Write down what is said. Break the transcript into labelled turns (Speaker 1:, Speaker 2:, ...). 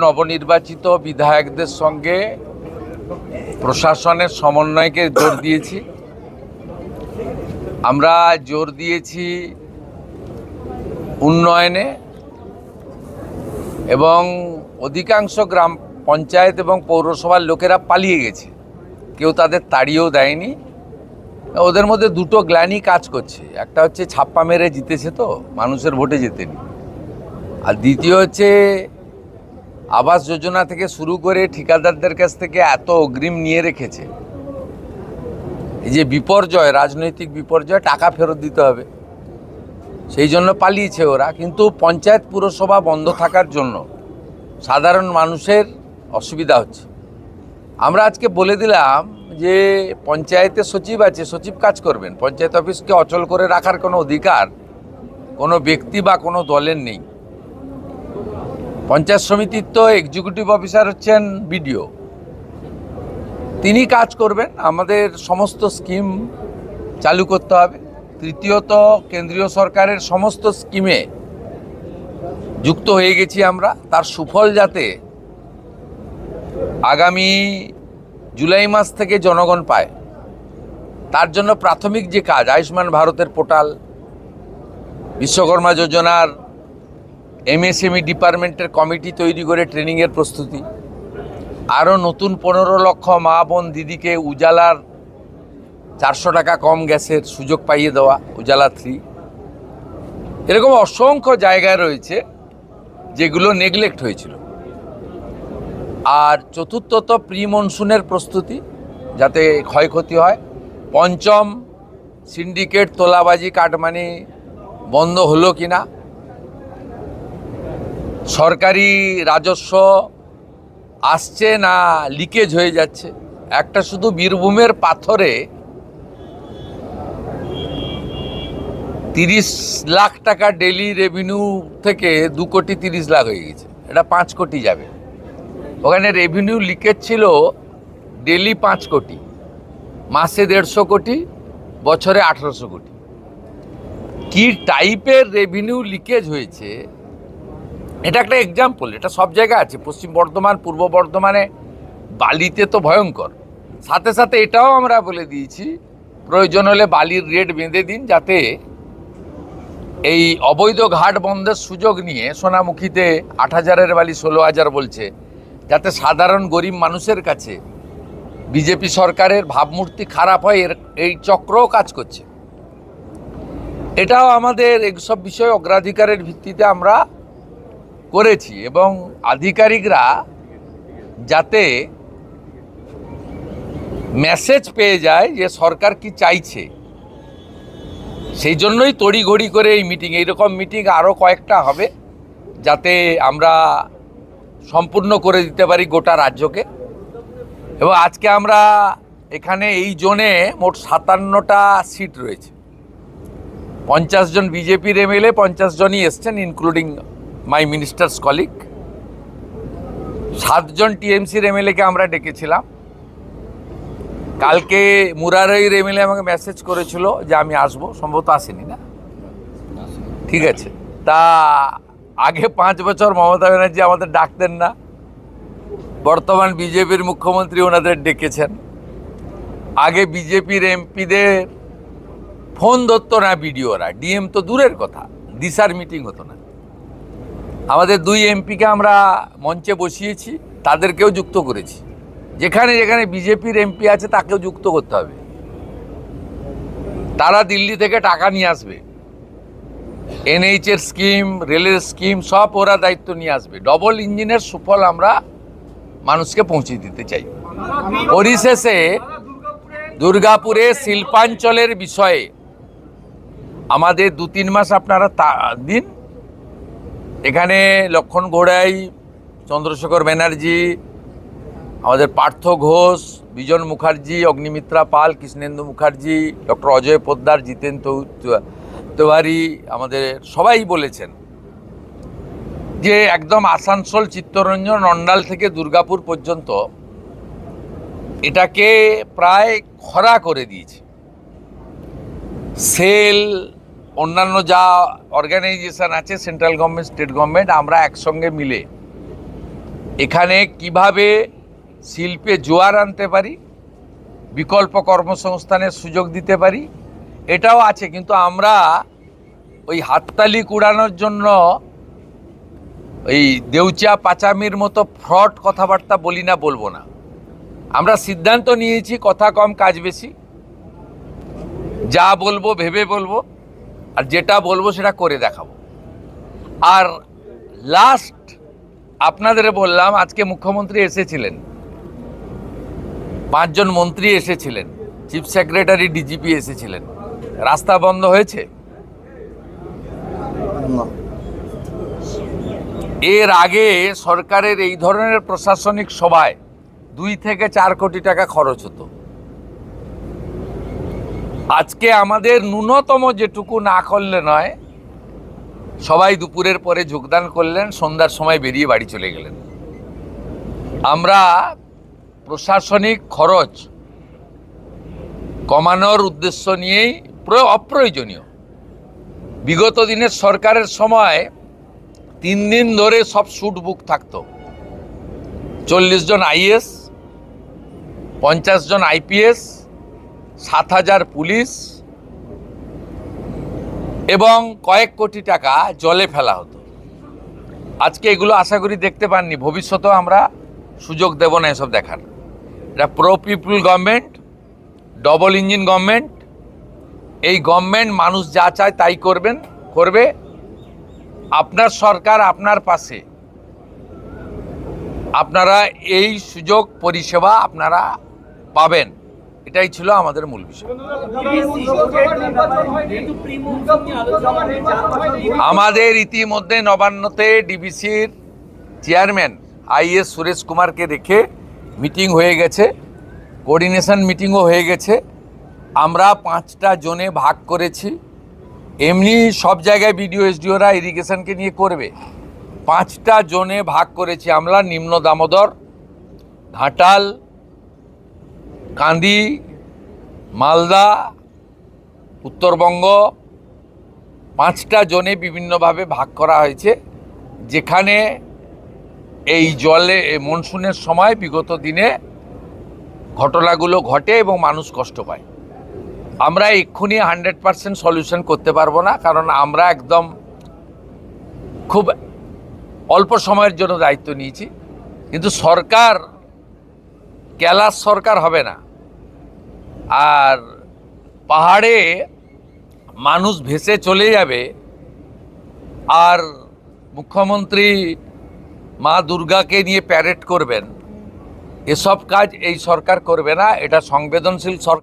Speaker 1: নবনির্বাচিত বিধায়কদের সঙ্গে প্রশাসনের সমন্বয়কে জোর দিয়েছি। আমরা জোর দিয়েছি উন্নয়নে এবং অধিকাংশ গ্রাম পঞ্চায়েত এবং পৌরসভার লোকেরা পালিয়ে গেছে, কেউ তাদের তাড়িয়েও দেয়নি। ওদের মধ্যে দুটো গ্লানি কাজ করছে, একটা হচ্ছে ছাপ্পা মেরে জিতেছে তো মানুষের ভোটে জেতেনি, আর দ্বিতীয় হচ্ছে আবাস যোজনা থেকে শুরু করে ঠিকাদারদের কাছ থেকে এত অগ্রিম নিয়ে রেখেছে, এই যে বিপর্যয়, রাজনৈতিক বিপর্যয়, টাকা ফেরত দিতে হবে, সেই জন্য পালিয়েছে ওরা। কিন্তু পঞ্চায়েত পুরসভা বন্ধ থাকার জন্য সাধারণ মানুষের অসুবিধা হচ্ছে। আমরা আজকে বলে দিলাম যে পঞ্চায়েতে সচিব আছে, সচিব কাজ করবেন, পঞ্চায়েত অফিসকে অচল করে রাখার কোনো অধিকার কোনো ব্যক্তি বা কোনো দলের নেই। পঞ্চায়েত সমিতির তো এক্সিকিউটিভ অফিসার হচ্ছেন বিডিও, তিনি কাজ করবেন। আমাদের সমস্ত স্কিম চালু করতে হবে। তৃতীয়ত, কেন্দ্রীয় সরকারের সমস্ত স্কিমে যুক্ত হয়ে গেছি আমরা, তার সুফল যাতে আগামী জুলাই মাস থেকে জনগণ পায়, তার জন্য প্রাথমিক যে কাজ, আয়ুষ্মান ভারতের পোর্টাল, বিশ্বকর্মা যোজনার এমএসএমই ডিপার্টমেন্টের কমিটি তৈরি করে ট্রেনিংয়ের প্রস্তুতি, আরও নতুন 15 লক্ষ মা বোন দিদিকে উজালার 400 টাকা কম গ্যাসের সুযোগ পাইয়ে দেওয়া, উজালা 3। এরকম অসংখ্য জায়গায় রয়েছে যেগুলো নেগলেক্ট হয়েছিল। আর চতুর্থত, প্রি মনসুনের প্রস্তুতি যাতে ক্ষয়ক্ষতি হয়। পঞ্চম, সিন্ডিকেট, তোলাবাজি, কাটমানি বন্ধ হলো কিনা, সরকারি রাজস্ব আসছে না লিকেজ হয়ে যাচ্ছে। একটা শুধু বীরভূমের পাথরে 30 লাখ টাকা ডেলি রেভিনিউ থেকে 2 কোটি 30 লাখ হয়ে গেছে, এটা 5 কোটি যাবে। ওখানে রেভিনিউ লিকেজ ছিল ডেলি 5 কোটি, মাসে 150 কোটি, বছরে 1800 কোটি। কি টাইপের রেভিনিউ লিকেজ হয়েছে, এটা একটা এক্সাম্পল। এটা সব জায়গায় আছে, পশ্চিম বর্ধমান, পূর্ব বর্ধমানে, বালিতে তো ভয়ঙ্কর। সাথে সাথে এটাও আমরা বলে দিয়েছি, প্রয়োজন হলে বালির রেট বেঁধে দিন, যাতে এই অবৈধ ঘাট বন্ধের সুযোগ নিয়ে সোনামুখীতে 8,000-এর বালি 16,000 বলছে, যাতে সাধারণ গরিব মানুষের কাছে বিজেপি সরকারের ভাবমূর্তি খারাপ হয়, এই চক্রও কাজ করছে। এটাও আমাদের এইসব বিষয় অগ্রাধিকারের ভিত্তিতে আমরা করেছি, এবং আধিকারিকরা যাতে মেসেজ পেয়ে যায় যে সরকার কি চাইছে, সেই জন্যই তড়িঘড়ি করে এই মিটিং, এইরকম মিটিং আরও কয়েকটা হবে, যাতে আমরা সম্পূর্ণ করে দিতে পারি গোটা রাজ্যকে। এবং আজকে আমরা এখানে এই জোনে মোট 57টা সিট রয়েছে। 50 জন বিজেপির এমএলএ, 50 জনই এসছেন, ইনক্লুডিং মাই মিনিস্টার্স কলিগ। 7 জন টিএমসির এমএলএকে আমরা ডেকেছিলাম। কালকে মুরারইর এমএলএ আমাকে মেসেজ করেছিল যে আমি আসবো, সম্ভবত আসেনি না, ঠিক আছে। তা আগে 5 বছর মমতা ব্যানার্জি আমাদের ডাকতেন না, বর্তমান বিজেপির মুখ্যমন্ত্রী ওনাদের ডেকেছেন। আগে বিজেপির এমপিদের ফোন ধরতো না বিডিওরা, ডিএম তো দূরের কথা, দিশার মিটিং হতো না। আমাদের 2 এমপিকে আমরা মঞ্চে বসিয়েছি, তাদেরকেও যুক্ত করেছি। যেখানে যেখানে বিজেপির এমপি আছে তাকেও যুক্ত করতে হবে। তারা দিল্লি থেকে টাকা নিয়ে আসবে, এনএইচের স্কিম, রেলের স্কিম সব ওরা দায়িত্ব নিয়ে আসবে। ডবল ইঞ্জিনের সুফল আমরা মানুষকে পৌঁছে দিতে চাই। পরিশেষে দুর্গাপুরে শিল্পাঞ্চলের বিষয়ে আমাদের 2-3 মাস আপনারা দিন। এখানে লক্ষণ ঘোড়াই, চন্দ্রশেখর ব্যানার্জি, আমাদের পার্থ ঘোষ, বিজন মুখার্জি, অগ্নিমিত্রা পাল, কৃষ্ণেন্দু মুখার্জি, ডক্টর অজয় পোদ্দার, জিতেন তিওয়ারি, আমাদের সবাই বলেছেন যে একদম আসানসোল, চিত্তরঞ্জন, অন্ডাল থেকে দুর্গাপুর পর্যন্ত এটাকে প্রায় খরা করে দিয়েছে। সেল, অন্যান্য যা অর্গানাইজেশন আছে, সেন্ট্রাল গভর্নমেন্ট, স্টেট গভর্নমেন্ট, আমরা একসঙ্গে মিলে এখানে কিভাবে শিল্পে জোয়ার আনতে পারি, বিকল্প কর্মসংস্থানের সুযোগ দিতে পারি, এটাও আছে। কিন্তু আমরা ওই হাততালি কুড়ানোর জন্য ওই দেউচা পাচামির মতো ফ্রড কথাবার্তা বলি না, বলবো না। আমরা সিদ্ধান্ত নিয়েছি কথা কম কাজ বেশি, যা বলবো ভেবে বলবো, আর যেটা বলবো সেটা করে দেখাবো। আর লাস্ট আপনাদের বললাম, আজকে মুখ্যমন্ত্রী এসেছিলেন, 5 জন মন্ত্রী এসেছিলেন, চিফ সেক্রেটারি ডিজিপি এসেছিলেন। রাস্তা বন্ধ হয়েছে? এর আগে সরকারের এই ধরনের প্রশাসনিক সভায় 2 থেকে 4 কোটি টাকা খরচ হতো। আজকে আমাদের ন্যূনতম যেটুকু না করলে নয়, সবাই দুপুরের পরে যোগদান করলেন, সন্ধ্যার সময় বেরিয়ে বাড়ি চলে গেলেন। আমরা প্রশাসনিক খরচ কমানোর উদ্দেশ্য নিয়েই অপ্রয়োজনীয়, বিগত দিনের সরকারের সময় 3 দিন ধরে সব শুট বুক থাকতো। 40 জন আইএস, 50 জন আইপিএস, 7,000 পুলিশ এবং কয়েক কোটি টাকা জলে ফেলা হতো। আজকে এগুলো আশা করি দেখতে পাননি, ভবিষ্যতেও আমরা সুযোগ দেব না এসব দেখার। এটা pro people government, double engine government. এই গভর্নমেন্ট মানুষ যা চায় তাই করবে। আপনার সরকার আপনার পাশে, আপনারা এই সুযোগ পরিষেবা আপনারা পাবেন, এটাই ছিল আমাদের মূল বিষয়। আমাদের ইতিমধ্যে নবান্নতে ডিবিসির চেয়ারম্যান আইএস সুরেশ কুমারকে রেখে মিটিং হয়ে গেছে, কোঅর্ডিনেশন মিটিংও হয়ে গেছে। আমরা 5টা জোনে ভাগ করেছি। এমনি সব জায়গায় বিডিও এসডিওরা ইরিগেশনকে নিয়ে করবে, 5টা জোনে ভাগ করেছি আমরা। নিম্ন দামোদর, ঘাটাল, কান্দি, মালদা, উত্তরবঙ্গ, 5টা জোনে বিভিন্নভাবে ভাগ করা হয়েছে, যেখানে এই জলে মনসুনের সময় বিগত দিনে ঘটনাগুলো ঘটে এবং মানুষ কষ্ট পায়। আমরা এক্ষুনি 100% সলিউশন করতে পারবো না, কারণ আমরা একদম খুব অল্প সময়ের জন্য দায়িত্ব নিয়েছি। কিন্তু সরকার ক্যালাস সরকার হবে না, আর পাহাড়ে মানুষ ভেসে চলে যাবে, আর মুখ্যমন্ত্রী মা দুর্গাকে নিয়ে প্যারেড করবেন, এসব কাজ এই সরকার করবে না। এটা সংবেদনশীল সরকার।